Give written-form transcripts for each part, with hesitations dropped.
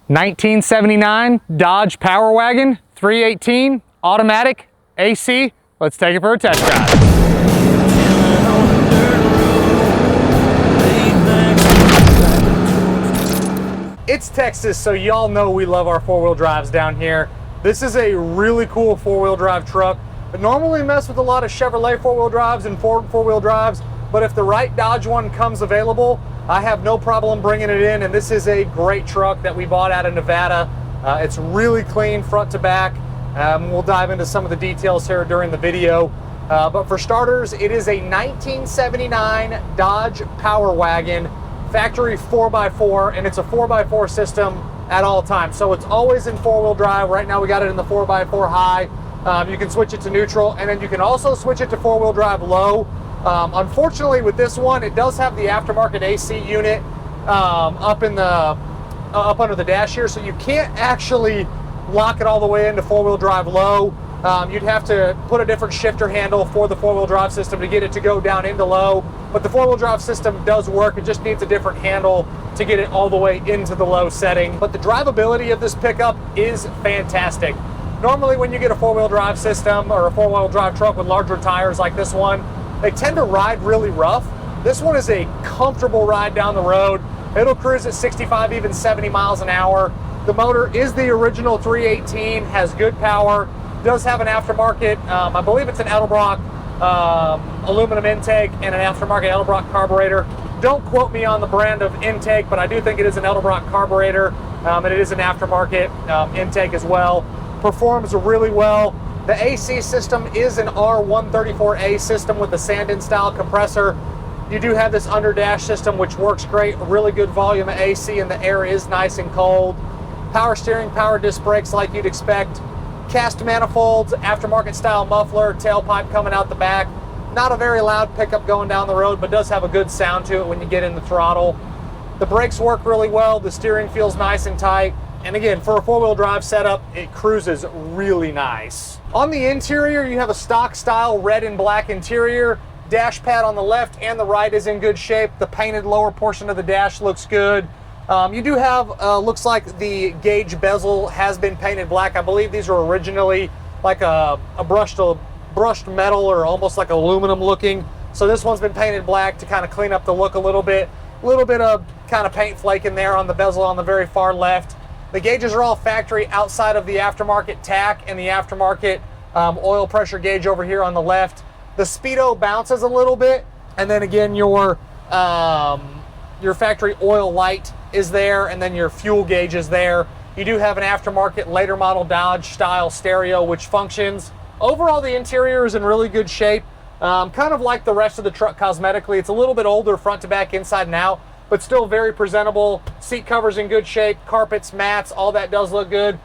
1979 Dodge Power Wagon 318 automatic AC. Let's take it for a test drive. It's Texas, so y'all know we love our four-wheel drives down here. This is a really cool four-wheel drive truck. I normally mess with a lot of Chevrolet four-wheel drives and Ford four-wheel drives, but if the right Dodge one comes available, I have no problem bringing it in, and this is a great truck that we bought out of Nevada. It's really clean front to back. We'll dive into some of the details here during the video. But for starters, it is a 1979 Dodge Power Wagon, factory 4x4, and it's a 4x4 system at all times. So it's always in four-wheel drive. Right now we got it in the 4x4 high. You can switch it to neutral, and then you can also switch it to four-wheel drive low. Unfortunately with this one, it does have the aftermarket AC unit up under the dash here, so you can't actually lock it all the way into four-wheel drive low. You'd have to put a different shifter handle for the four-wheel drive system to get it to go down into low. But the four-wheel drive system does work. It just needs a different handle to get it all the way into the low setting. But the drivability of this pickup is fantastic. Normally when you get a four-wheel drive system or a four-wheel drive truck with larger tires like this one, they tend to ride really rough. This one is a comfortable ride down the road. It'll cruise at 65, even 70 miles an hour. The motor is the original 318, has good power, does have an aftermarket, I believe it's an Edelbrock aluminum intake and an aftermarket Edelbrock carburetor. Don't quote me on the brand of intake, but I do think it is an Edelbrock carburetor, and it is an aftermarket intake as well. Performs really well. The AC system is an R134A system with the Sandin style compressor. You do have this under dash system, which works great. A really good volume of AC, and the air is nice and cold. Power steering, power disc brakes like you'd expect. Cast manifolds, aftermarket style muffler, tailpipe coming out the back. Not a very loud pickup going down the road, but does have a good sound to it when you get in the throttle. The brakes work really well. The steering feels nice and tight. And again, for a four-wheel drive setup, it cruises really nice. On the interior, you have a stock style red and black interior. Dash pad on the left and the right is in good shape. The painted lower portion of the dash looks good. You do have, looks like the gauge bezel has been painted black. I believe these were originally like a brushed metal or almost like aluminum looking. So this one's been painted black to kind of clean up the look a little bit. A little bit of kind of paint flake in there on the bezel on the very far left. The gauges are all factory outside of the aftermarket tack and the aftermarket oil pressure gauge over here on the left. The speedo bounces a little bit, and then again your factory oil light is there, and then your fuel gauge is there. You do have an aftermarket later model Dodge style stereo which functions. Overall, the interior is in really good shape, kind of like the rest of the truck cosmetically. It's a little bit older front to back, inside and out, but still very presentable. Seat covers in good shape, carpets, mats, all that does look good.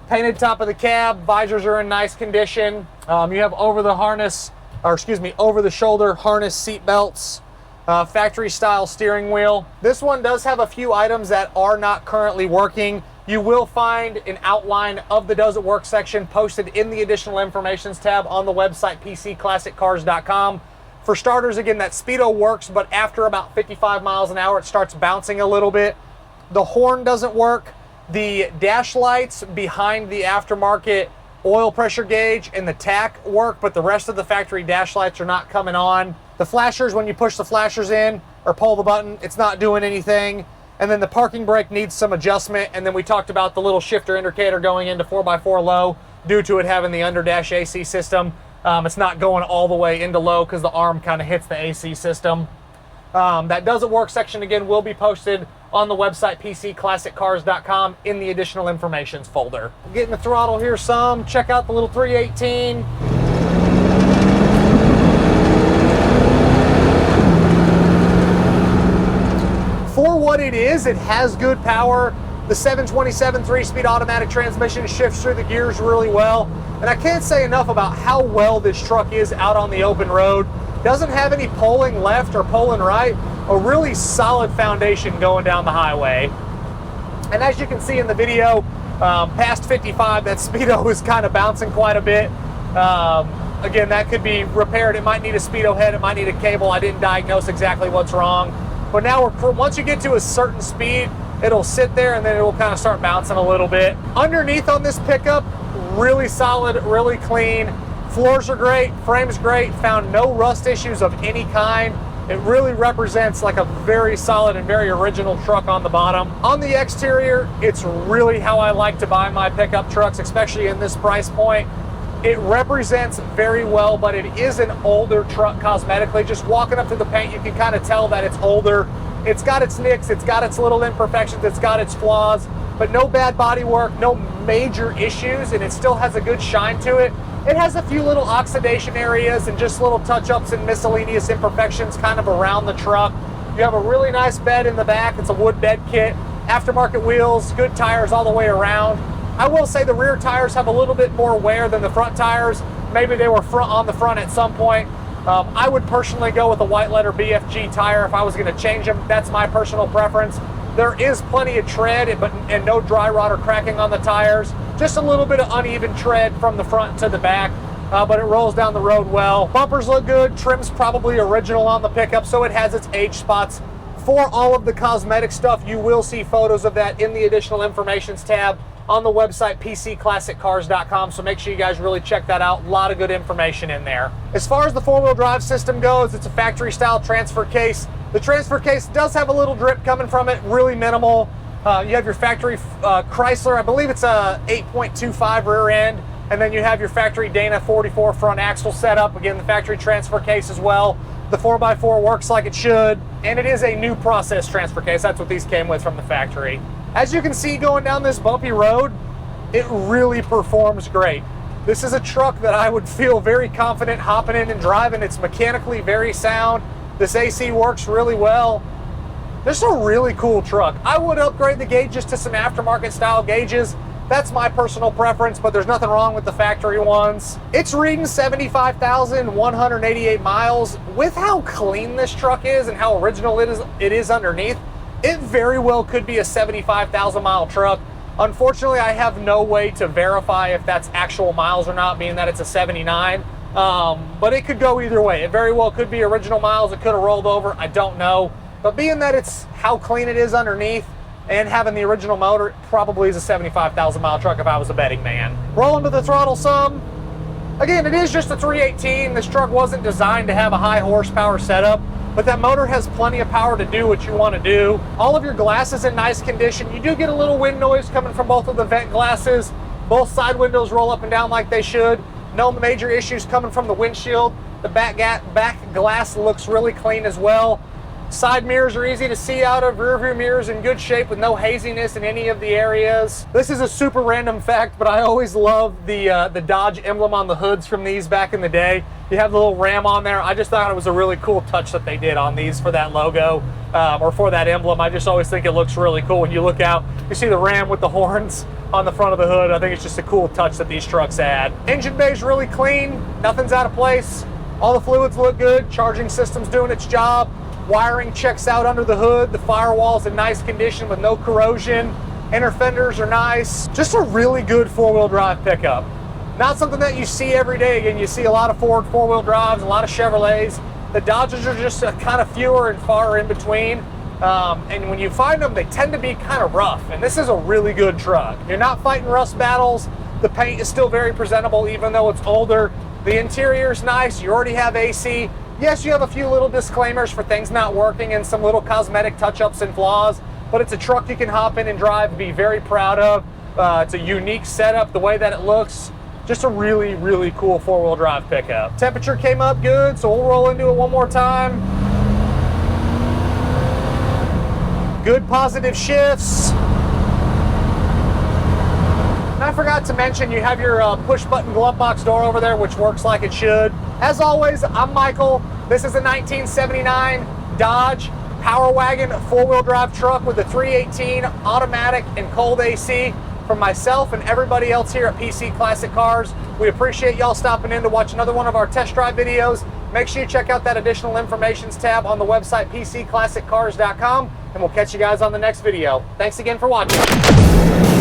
Painted top of the cab, visors are in nice condition. You have over the shoulder harness seat belts, factory style steering wheel. This one does have a few items that are not currently working. You will find an outline of the Does It Work section posted in the additional informations tab on the website pcclassiccars.com. For starters, again, that speedo works, but after about 55 miles an hour, it starts bouncing a little bit. The horn doesn't work. The dash lights behind the aftermarket oil pressure gauge and the tack work, but the rest of the factory dash lights are not coming on. The flashers, when you push the flashers in or pull the button, it's not doing anything. And then the parking brake needs some adjustment. And then we talked about the little shifter indicator going into 4x4 low due to it having the under dash AC system. It's not going all the way into low because the arm kind of hits the AC system. That Does It Work section, again, will be posted on the website pcclassiccars.com in the additional informations folder. Getting the throttle here some. Check out the little 318. For what it is, it has good power. The 727 3-speed automatic transmission shifts through the gears really well. And I can't say enough about how well this truck is out on the open road. Doesn't have any pulling left or pulling right. A really solid foundation going down the highway. And as you can see in the video, past 55, that speedo is kind of bouncing quite a bit. Again, that could be repaired. It might need a speedo head, it might need a cable. I didn't diagnose exactly what's wrong. But now, once you get to a certain speed, It'll sit there and then it will kind of start bouncing a little bit. Underneath on this pickup, really solid, really clean. Floors are great, frame's great, found no rust issues of any kind. It really represents like a very solid and very original truck on the bottom. On the exterior, it's really how I like to buy my pickup trucks, especially in this price point. It represents very well, but it is an older truck cosmetically. Just walking up to the paint, you can kind of tell that it's older. It's got its nicks, it's got its little imperfections, it's got its flaws, but no bad body work, no major issues, and it still has a good shine to it. It has a few little oxidation areas and just little touch-ups and miscellaneous imperfections kind of around the truck. You have a really nice bed in the back. It's a wood bed kit, aftermarket wheels, good tires all the way around. I will say the rear tires have a little bit more wear than the front tires. Maybe they were on the front at some point. I would personally go with a white letter BFG tire if I was going to change them. That's my personal preference. There is plenty of tread and no dry rot or cracking on the tires. Just a little bit of uneven tread from the front to the back, but it rolls down the road well. Bumpers look good. Trim's probably original on the pickup, so it has its age spots. For all of the cosmetic stuff, you will see photos of that in the additional informations tab on the website pcclassiccars.com, so make sure you guys really check that out. A lot of good information in there. As far as the four-wheel drive system goes, it's a factory style transfer case. The transfer case does have a little drip coming from it, really minimal. You have your factory Chrysler, I believe it's a 8.25 rear end, and then you have your factory Dana 44 front axle setup. Again, the factory transfer case as well. The 4x4 works like it should, and it is a new process transfer case. That's what these came with from the factory. As you can see going down this bumpy road, it really performs great. This is a truck that I would feel very confident hopping in and driving. It's mechanically very sound. This AC works really well. This is a really cool truck. I would upgrade the gauges to some aftermarket style gauges. That's my personal preference, but there's nothing wrong with the factory ones. It's reading 75,188 miles. With how clean this truck is and how original it is underneath, it very well could be a 75,000 mile truck. Unfortunately, I have no way to verify if that's actual miles or not, being that it's a 79. But it could go either way. It very well could be original miles. It could have rolled over. I don't know. But being that it's how clean it is underneath and having the original motor, it probably is a 75,000 mile truck if I was a betting man. Rolling to the throttle some. Again, it is just a 318. This truck wasn't designed to have a high horsepower setup, but that motor has plenty of power to do what you want to do. All of your glass is in nice condition. You do get a little wind noise coming from both of the vent glasses. Both side windows roll up and down like they should. No major issues coming from the windshield. The back glass looks really clean as well. Side mirrors are easy to see out of. Rear view mirrors in good shape with no haziness in any of the areas. This is a super random fact, but I always love the Dodge emblem on the hoods from these back in the day. You have the little ram on there. I just thought it was a really cool touch that they did on these for that logo or for that emblem. I just always think it looks really cool. When you look out, you see the ram with the horns on the front of the hood. I think it's just a cool touch that these trucks add. Engine bay is really clean. Nothing's out of place. All the fluids look good. Charging system's doing its job. Wiring checks out under the hood. The firewall's in nice condition with no corrosion. Inner fenders are nice. Just a really good four-wheel drive pickup. Not something that you see every day. Again, you see a lot of Ford four-wheel drives, a lot of Chevrolets. The Dodges are just kind of fewer and far in between. And when you find them, they tend to be kind of rough. And this is a really good truck. You're not fighting rust battles. The paint is still very presentable, even though it's older. The interior's nice. You already have AC. Yes, you have a few little disclaimers for things not working and some little cosmetic touch-ups and flaws, but it's a truck you can hop in and drive and be very proud of. It's a unique setup, the way that it looks. Just a really, really cool four-wheel drive pickup. Temperature came up good, so we'll roll into it one more time. Good positive shifts. And I forgot to mention, you have your push-button glove box door over there, which works like it should. As always, I'm Michael. This is a 1979 Dodge Power Wagon four-wheel drive truck with a 318 automatic and cold AC. From myself and everybody else here at PC Classic Cars, we appreciate y'all stopping in to watch another one of our test drive videos. Make sure you check out that additional informations tab on the website pcclassiccars.com, and we'll catch you guys on the next video. Thanks again for watching.